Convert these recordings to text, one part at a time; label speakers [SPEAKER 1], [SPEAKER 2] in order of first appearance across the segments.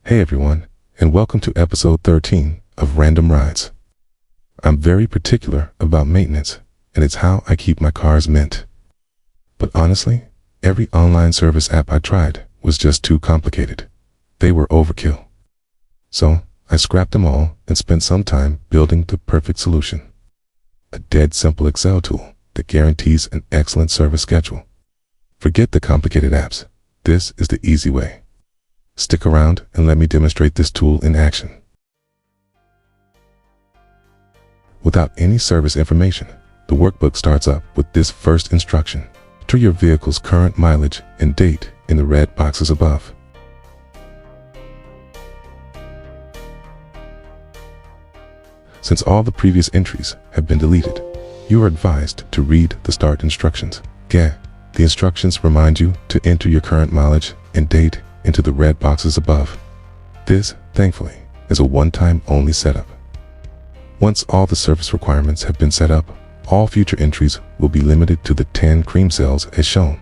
[SPEAKER 1] Hey everyone, and welcome to episode 13 of Random Rides. I'm very particular about maintenance, and it's how I keep my cars mint. But honestly, every online service app I tried was just too complicated. They were overkill. So I scrapped them all and spent some time building the perfect solution. A dead simple Excel tool that guarantees an excellent service schedule. Forget the complicated apps. This is the easy way. Stick around and let me demonstrate this tool in action. Without any service information, the workbook starts up with this first instruction. Enter your vehicle's current mileage and date in the red boxes above. Since all the previous entries have been deleted, you are advised to read the start instructions. The instructions remind you to enter your current mileage and date into the red boxes above. This, thankfully, is a one-time only setup. Once all the service requirements have been set up, all future entries will be limited to the 10 cream cells as shown.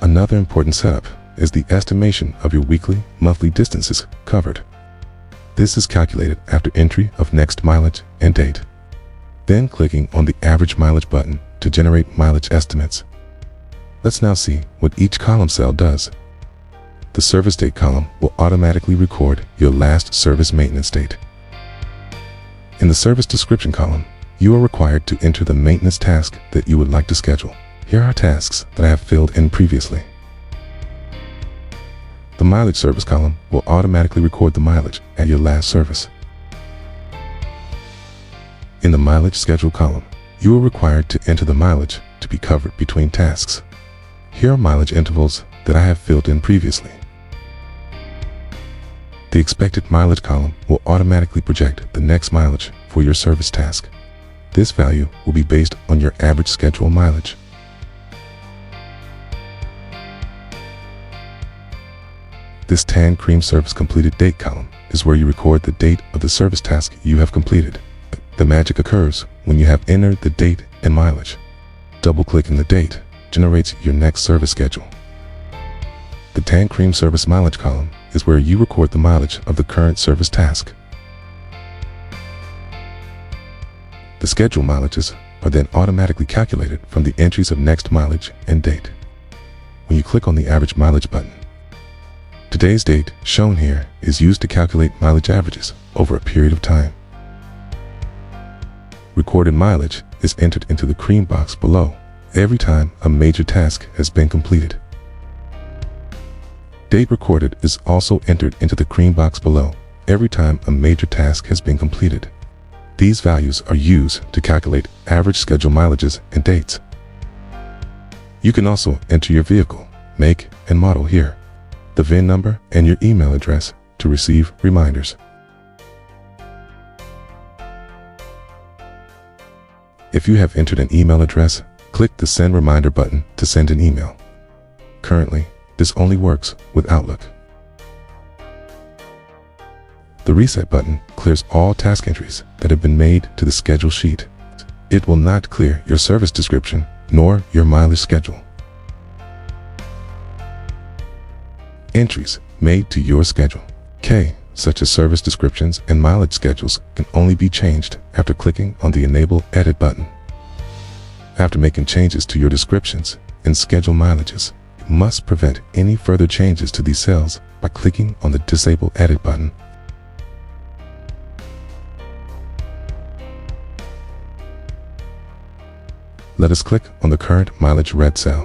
[SPEAKER 1] Another important setup is the estimation of your weekly, monthly distances covered. This is calculated after entry of next mileage and date. Then clicking on the average mileage button to generate mileage estimates. Let's now see what each column cell does. The service date column will automatically record your last service maintenance date. In the service description column, you are required to enter the maintenance task that you would like to schedule. Here are tasks that I have filled in previously. The mileage service column will automatically record the mileage at your last service. In the mileage schedule column, you are required to enter the mileage to be covered between tasks. Here are mileage intervals that I have filled in previously. The expected mileage column will automatically project the next mileage for your service task. This value will be based on your average schedule mileage. This tan cream service completed date column is where you record the date of the service task you have completed. The magic occurs when you have entered the date and mileage. Double-clicking the date generates your next service schedule. The tan cream service mileage column is where you record the mileage of the current service task. The schedule mileages are then automatically calculated from the entries of next mileage and date. When you click on the average mileage button, today's date, shown here, is used to calculate mileage averages over a period of time. Recorded mileage is entered into the cream box below every time a major task has been completed. Date recorded is also entered into the cream box below every time a major task has been completed. These values are used to calculate average schedule mileages and dates. You can also enter your vehicle, make, and model here, the VIN number, and your email address to receive reminders. If you have entered an email address, click the Send Reminder button to send an email. Currently, this only works with Outlook. The Reset button clears all task entries that have been made to the schedule sheet. It will not clear your service description nor your mileage schedule. Entries made to your schedule, such as service descriptions and mileage schedules, can only be changed after clicking on the Enable Edit button. After making changes to your descriptions and schedule mileages, you must prevent any further changes to these cells by clicking on the Disable Edit button. Let us click on the current mileage red cell.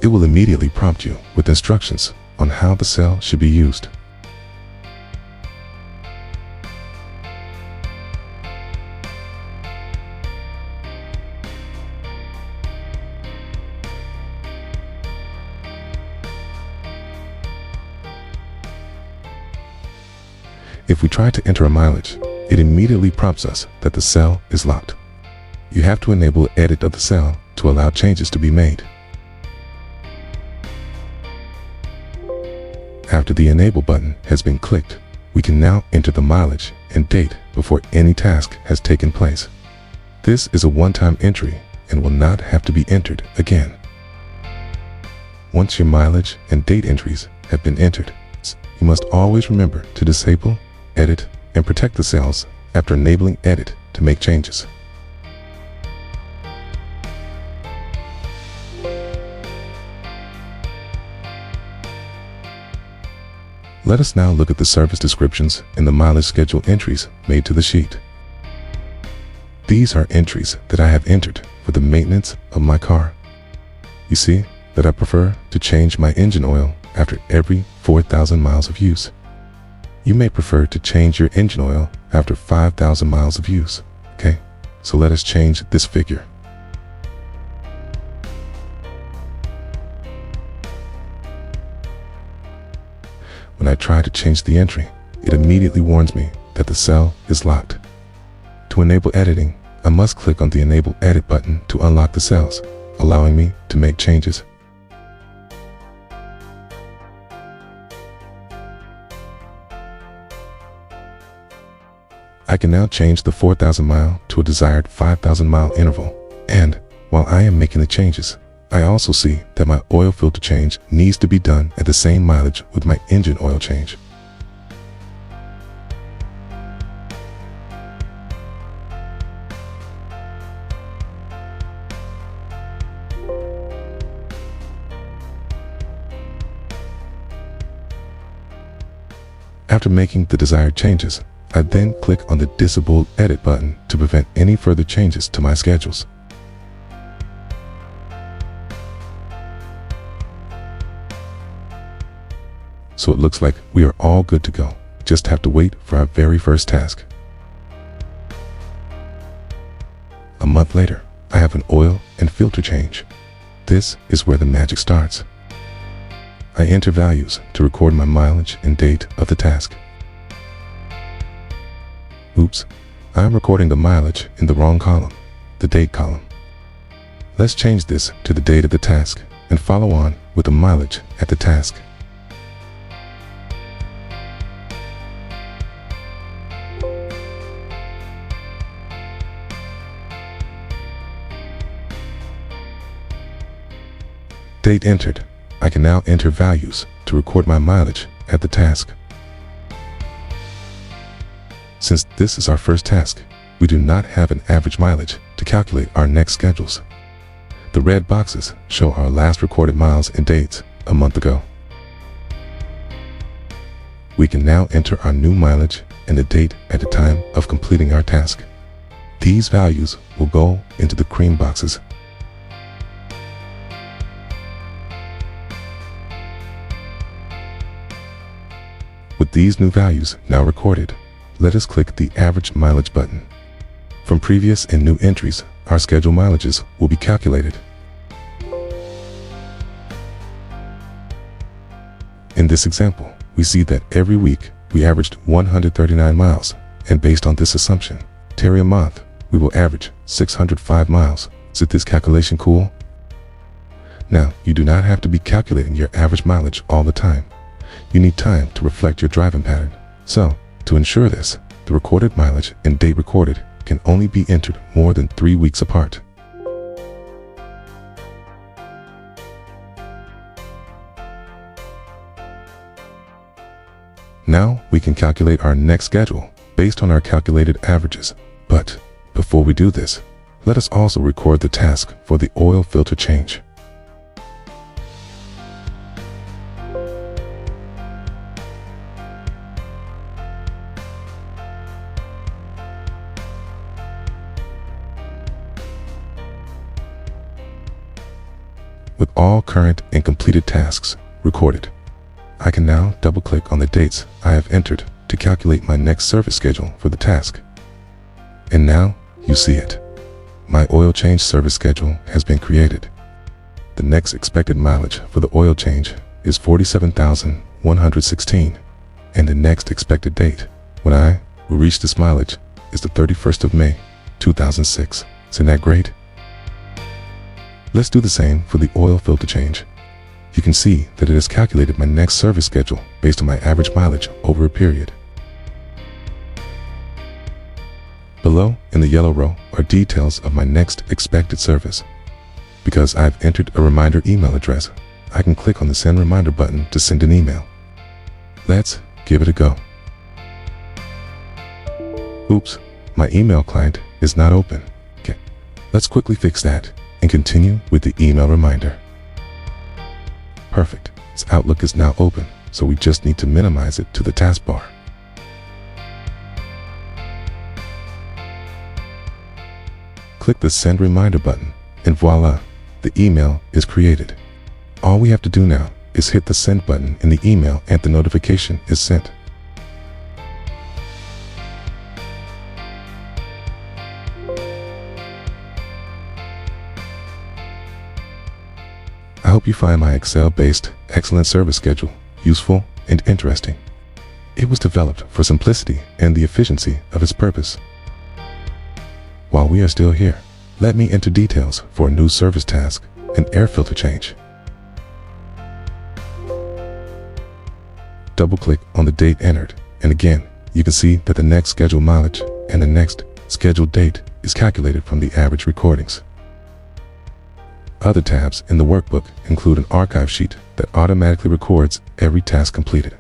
[SPEAKER 1] It will immediately prompt you with instructions on how the cell should be used. If we try to enter a mileage, it immediately prompts us that the cell is locked. You have to enable edit of the cell to allow changes to be made. After the Enable button has been clicked, we can now enter the mileage and date before any task has taken place. This is a one-time entry and will not have to be entered again. Once your mileage and date entries have been entered, you must always remember to disable, edit, and protect the cells after enabling edit to make changes. Let us now look at the service descriptions and the mileage schedule entries made to the sheet. These are entries that I have entered for the maintenance of my car. You see that I prefer to change my engine oil after every 4,000 miles of use. You may prefer to change your engine oil after 5,000 miles of use. Okay, so let us change this figure. When I try to change the entry, it immediately warns me that the cell is locked. To enable editing, I must click on the Enable Edit button to unlock the cells, allowing me to make changes. I can now change the 4,000 mile to a desired 5,000 mile interval. And while I am making the changes, I also see that my oil filter change needs to be done at the same mileage with my engine oil change. After making the desired changes, I then click on the Disable Edit button to prevent any further changes to my schedules. So it looks like we are all good to go. Just have to wait for our very first task. A month later, I have an oil and filter change. This is where the magic starts. I enter values to record my mileage and date of the task. Oops, I am recording the mileage in the wrong column, the date column. Let's change this to the date of the task and follow on with the mileage at the task. Date entered. I can now enter values to record my mileage at the task. Since this is our first task, we do not have an average mileage to calculate our next schedules. The red boxes show our last recorded miles and dates a month ago. We can now enter our new mileage and the date at the time of completing our task. These values will go into the cream boxes. With these new values now recorded, let us click the Average Mileage button. From previous and new entries, our scheduled mileages will be calculated. In this example, we see that every week we averaged 139 miles, and based on this assumption, every month we will average 605 miles. Is this calculation cool? Now, you do not have to be calculating your average mileage all the time. You need time to reflect your driving pattern. So, to ensure this, the recorded mileage and date recorded can only be entered more than 3 weeks apart. Now we can calculate our next schedule based on our calculated averages. But before we do this, let us also record the task for the oil filter change. With all current and completed tasks recorded, I can now double-click on the dates I have entered to calculate my next service schedule for the task. And now you see it. My oil change service schedule has been created. The next expected mileage for the oil change is 47,116, and the next expected date when I will reach this mileage is the 31st of May, 2006. Isn't that great? Let's do the same for the oil filter change. You can see that it has calculated my next service schedule based on my average mileage over a period. Below in the yellow row are details of my next expected service. Because I've entered a reminder email address, I can click on the Send Reminder button to send an email. Let's give it a go. Oops, my email client is not open. Okay, let's quickly fix that and continue with the email reminder. Perfect. Its Outlook is now open, so we just need to minimize it to the taskbar. Click the Send Reminder button, and voila, the email is created. All we have to do now is hit the Send button in the email and the notification is sent. I hope you find my Excel-based excellent service schedule useful and interesting. It was developed for simplicity and the efficiency of its purpose. While we are still here, let me enter details for a new service task, an air filter change. Double-click on the date entered, and again, you can see that the next scheduled mileage and the next scheduled date is calculated from the average recordings. Other tabs in the workbook include an archive sheet that automatically records every task completed.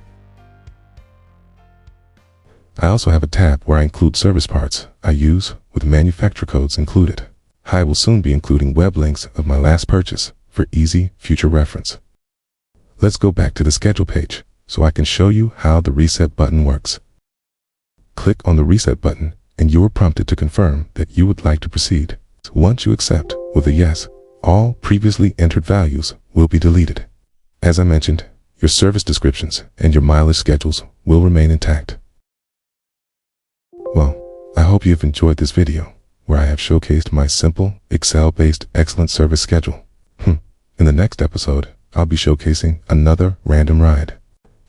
[SPEAKER 1] I also have a tab where I include service parts I use with manufacturer codes included. I will soon be including web links of my last purchase for easy future reference. Let's go back to the schedule page so I can show you how the reset button works. Click on the reset button and you are prompted to confirm that you would like to proceed. Once you accept with a yes, all previously entered values will be deleted. As I mentioned, your service descriptions and your mileage schedules will remain intact. Well, I hope you have enjoyed this video, where I have showcased my simple, Excel-based excellent service schedule. In the next episode, I'll be showcasing another random ride.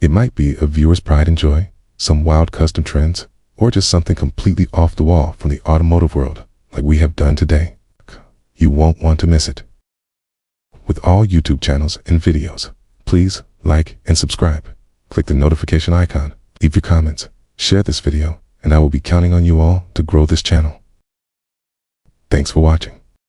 [SPEAKER 1] It might be a viewer's pride and joy, some wild custom trends, or just something completely off the wall from the automotive world, like we have done today. You won't want to miss it. With all YouTube channels and videos, please like and subscribe. Click the notification icon, leave your comments, share this video, and I will be counting on you all to grow this channel. Thanks for watching.